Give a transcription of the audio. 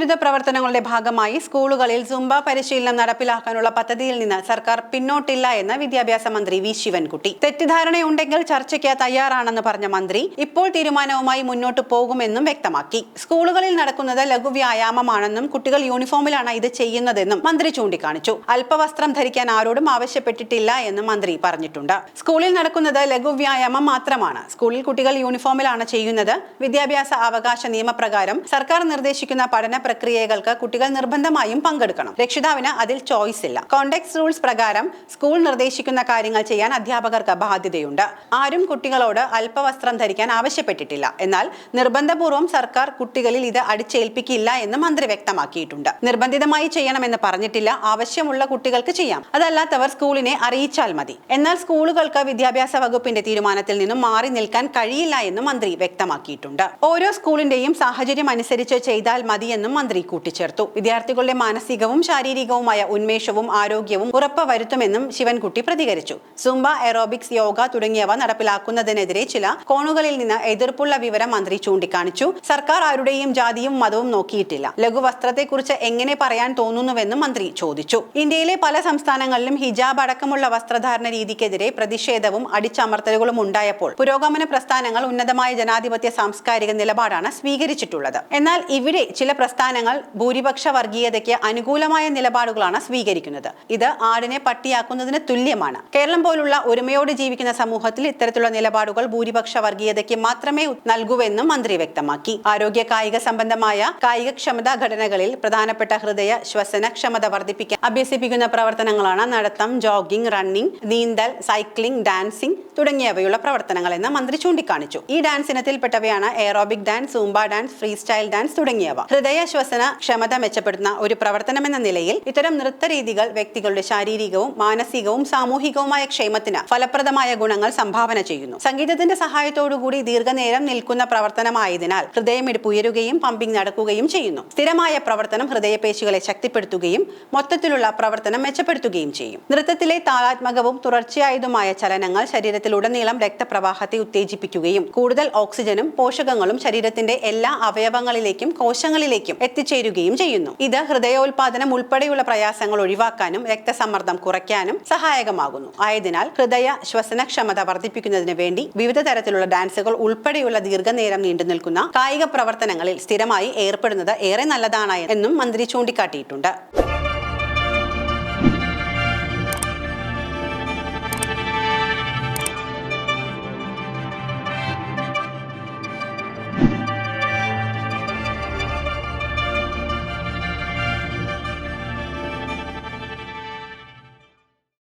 ലഹരിവിരുദ്ധ പ്രവർത്തനങ്ങളുടെ ഭാഗമായി സ്കൂളുകളിൽ സുംബ പരിശീലനം നടപ്പിലാക്കാനുള്ള പദ്ധതിയിൽ നിന്ന് സർക്കാർ പിന്നോട്ടില്ല എന്ന് വിദ്യാഭ്യാസ മന്ത്രി വി ശിവൻകുട്ടി. തെറ്റിദ്ധാരണയുണ്ടെങ്കിൽ ചർച്ചയ്ക്ക് തയ്യാറാണെന്ന് പറഞ്ഞ മന്ത്രി ഇപ്പോൾ തീരുമാനവുമായി മുന്നോട്ട് പോകുമെന്നും വ്യക്തമാക്കി. സ്കൂളുകളിൽ നടക്കുന്നത് ലഘുവ്യായാമമാണെന്നും കുട്ടികൾ യൂണിഫോമിലാണ് ഇത് ചെയ്യുന്നതെന്നും മന്ത്രി ചൂണ്ടിക്കാണിച്ചു. അല്പവസ്ത്രം ധരിക്കാൻ ആരോടും ആവശ്യപ്പെട്ടിട്ടില്ല എന്നും മന്ത്രി പറഞ്ഞിട്ടുണ്ട്. സ്കൂളിൽ നടക്കുന്നത് ലഘുവ്യായാമം മാത്രമാണ്. സ്കൂളിൽ കുട്ടികൾ യൂണിഫോമിലാണ് ചെയ്യുന്നത്. വിദ്യാഭ്യാസ അവകാശ നിയമപ്രകാരം സർക്കാർ നിർദ്ദേശിക്കുന്ന പഠന പ്രക്രിയകൾക്ക് കുട്ടികൾ നിർബന്ധമായും പങ്കെടുക്കണം. രക്ഷിതാവിന് അതിൽ ചോയ്സ് ഇല്ല. കോണ്ടെക്സ്റ്റ് റൂൾസ് പ്രകാരം സ്കൂൾ നിർദ്ദേശിക്കുന്ന കാര്യങ്ങൾ ചെയ്യാൻ അധ്യാപകർക്ക് ബാധ്യതയുണ്ട്. ആരും കുട്ടികളോട് അല്പവസ്ത്രം ധരിക്കാൻ ആവശ്യപ്പെട്ടിട്ടില്ല. എന്നാൽ നിർബന്ധപൂർവ്വം സർക്കാർ കുട്ടികളിൽ ഇത് അടിച്ചേൽപ്പിക്കില്ല എന്ന് മന്ത്രി വ്യക്തമാക്കിയിട്ടുണ്ട്. നിർബന്ധിതമായി ചെയ്യണമെന്ന് പറഞ്ഞിട്ടില്ല. ആവശ്യമുള്ള കുട്ടികൾക്ക് ചെയ്യാം. അതല്ലാത്തവർ സ്കൂളിനെ അറിയിച്ചാൽ മതി. എന്നാൽ സ്കൂളുകൾക്ക് വിദ്യാഭ്യാസ വകുപ്പിന്റെ തീരുമാനത്തിൽ നിന്നും മാറി നിൽക്കാൻ കഴിയില്ല എന്ന് മന്ത്രി വ്യക്തമാക്കിയിട്ടുണ്ട്. ഓരോ സ്കൂളിന്റെയും സാഹചര്യം അനുസരിച്ച് ചെയ്താൽ മതിയെന്നും മന്ത്രി കൂട്ടിച്ചേർത്തു. വിദ്യാർത്ഥികളുടെ മാനസികവും ശാരീരികവുമായ ഉന്മേഷവും ആരോഗ്യവും ഉറപ്പുവരുത്തുമെന്നും ശിവൻകുട്ടി പ്രതികരിച്ചു. സുംബ, എറോബിക്സ്, യോഗ തുടങ്ങിയവ നടപ്പിലാക്കുന്നതിനെതിരെ ചില കോണുകളിൽ നിന്ന് എതിർപ്പുള്ള വിവരം മന്ത്രി ചൂണ്ടിക്കാണിച്ചു. സർക്കാർ ആരുടെയും ജാതിയും മതവും നോക്കിയിട്ടില്ല. ലഘുവസ്ത്രത്തെക്കുറിച്ച് എങ്ങനെ പറയാൻ തോന്നുന്നുവെന്നും മന്ത്രി ചോദിച്ചു. ഇന്ത്യയിലെ പല സംസ്ഥാനങ്ങളിലും ഹിജാബ് അടക്കമുള്ള വസ്ത്രധാരണ രീതിക്കെതിരെ പ്രതിഷേധവും അടിച്ചമർത്തലുകളും ഉണ്ടായപ്പോൾ പുരോഗമന പ്രസ്ഥാനങ്ങൾ ഉന്നതമായ ജനാധിപത്യ സാംസ്കാരിക നിലപാടാണ് സ്വീകരിച്ചിട്ടുള്ളത്. എന്നാൽ ഇവിടെ ചില പ്രസ്ഥാനങ്ങൾ ഭൂരിപക്ഷ വർഗീയതയ്ക്ക് അനുകൂലമായ നിലപാടുകളാണ് സ്വീകരിക്കുന്നത്. ഇത് ആടിനെ പട്ടിയാക്കുന്നതിന് തുല്യമാണ്. കേരളം പോലുള്ള ഒരുമയോട് ജീവിക്കുന്ന സമൂഹത്തിൽ ഇത്തരത്തിലുള്ള നിലപാടുകൾ ഭൂരിപക്ഷ വർഗീയതയ്ക്ക് മാത്രമേ നൽകുവെന്നും മന്ത്രി വ്യക്തമാക്കി. ആരോഗ്യ കായിക സംബന്ധമായ കായികക്ഷമതാ ഘടനകളിൽ പ്രധാനപ്പെട്ട ഹൃദയ ശ്വസന ക്ഷമത വർദ്ധിപ്പിക്കാൻ അഭ്യസിപ്പിക്കുന്ന പ്രവർത്തനങ്ങളാണ് നടത്തം, ജോഗിംഗ്, റണ്ണിംഗ്, നീന്തൽ, സൈക്ലിംഗ്, ഡാൻസിംഗ് തുടങ്ങിയവയുള്ള പ്രവർത്തനങ്ങളെന്ന് മന്ത്രി ചൂണ്ടിക്കാണിച്ചു. ഈ ഡാൻസ് ഇനത്തിൽപ്പെട്ടവയാണ് aerobic dance, Zumba dance, free style dance തുടങ്ങിയവ. ഹൃദയ ശ്വസന ക്ഷമത മെച്ചപ്പെടുത്തുന്ന ഒരു പ്രവർത്തനമെന്ന നിലയിൽ ഇത്തരം നൃത്തരീതികൾ വ്യക്തികളുടെ ശാരീരികവും മാനസികവും സാമൂഹികവുമായ ക്ഷേമത്തിന് ഫലപ്രദമായ ഗുണങ്ങൾ സംഭാവന ചെയ്യുന്നു. സംഗീതത്തിന്റെ സഹായത്തോടുകൂടി ദീർഘനേരം നിൽക്കുന്ന പ്രവർത്തനമായതിനാൽ ഹൃദയമിടിപ്പ് ഉയരുകയും പമ്പിംഗ് നടക്കുകയും ചെയ്യുന്നു. സ്ഥിരമായ പ്രവർത്തനം ഹൃദയപേശികളെ ശക്തിപ്പെടുത്തുകയും മൊത്തത്തിലുള്ള പ്രവർത്തനം മെച്ചപ്പെടുത്തുകയും ചെയ്യും. നൃത്തത്തിലെ താളാത്മകവും തുടർച്ചയായതുമായ ചലനങ്ങൾ ശരീരത്തിലുടനീളം രക്തപ്രവാഹത്തെ ഉത്തേജിപ്പിക്കുകയും കൂടുതൽ ഓക്സിജനും പോഷകങ്ങളും ശരീരത്തിന്റെ എല്ലാ അവയവങ്ങളിലേക്കും കോശങ്ങളിലേക്കും എത്തിച്ചേരുകയും ചെയ്യുന്നു. ഇത് ഹൃദയോൽപാദനം ഉൾപ്പെടെയുള്ള പ്രയാസങ്ങൾ ഒഴിവാക്കാനും രക്തസമ്മർദ്ദം കുറയ്ക്കാനും സഹായകമാകുന്നു. ആയതിനാൽ ഹൃദയ ശ്വസനക്ഷമത വർദ്ധിപ്പിക്കുന്നതിന് വേണ്ടി വിവിധ തരത്തിലുള്ള ഡാൻസുകൾ ഉൾപ്പെടെയുള്ള ദീർഘനേരം നീണ്ടുനിൽക്കുന്ന കായിക പ്രവർത്തനങ്ങളിൽ സ്ഥിരമായി ഏർപ്പെടുന്നത് ഏറെ നല്ലതാണ് എന്നും മന്ത്രി ചൂണ്ടിക്കാട്ടിയിട്ടുണ്ട്.